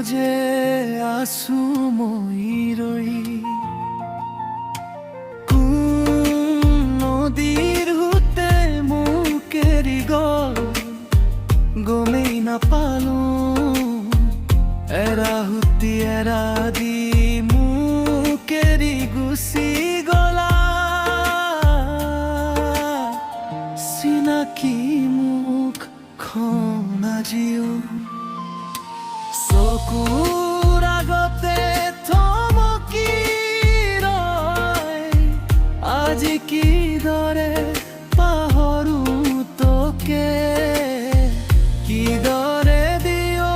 যে আছু মই ৰৈ কোন নদীৰ সোঁতে মোক এৰি গ'ল গমেই নাপালো এৰা সুতি এৰা দি মোক এৰি গুচি গ'লা চিনাকি মুখখন আজিও চকুৰ আগতে থমকি ৰয় আজি কিদৰে পাহৰো তোকে কিদৰে দিও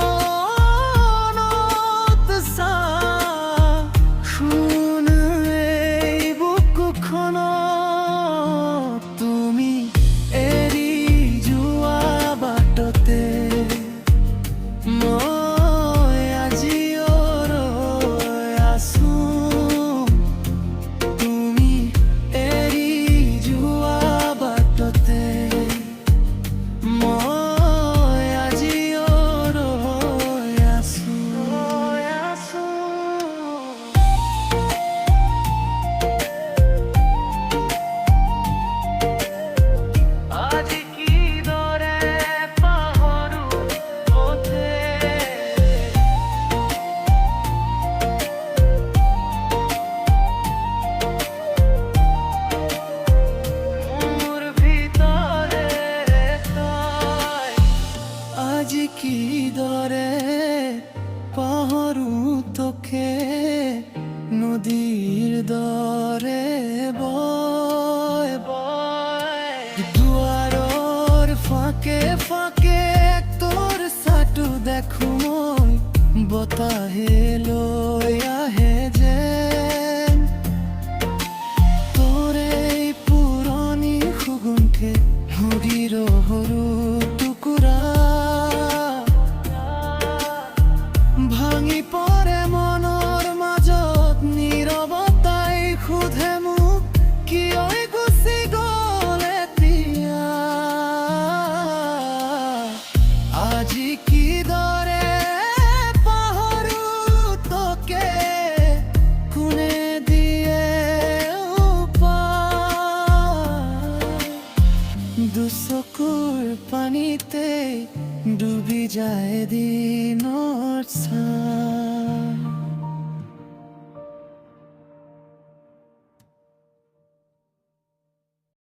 নত চা শুন এই বুকুখনত তুমি এৰি যোৱা বাটতে মই আজিও ৰৈ আছো তুমি এৰি যোৱা বাটতে মই আজিও ৰৈ আছো আজি কিদৰে পাহৰো পথে মোৰ ভিতৰে তই আজি কিদৰে পাহৰো তোকে নদীৰ দৰে বয় বয় দুৱাৰৰ ফাকে ফাকে তোৰ চাটো দেখো মই বতাহে লৈ আহে যেন তোৰে পুৰণি সুগুনকে নদীৰ সৰু টুকুৰা ভাঙি পৰে মনৰ মাজত নীৰৱতাই সোধে মোক কিয় গুচি গ'ল এতিয়া আজি কিদৰে পাহৰো তোকে কোনে দিয়ে উপায় দুচকুৰ পানীতে ডুবি যায় দিনৰ ছাঁ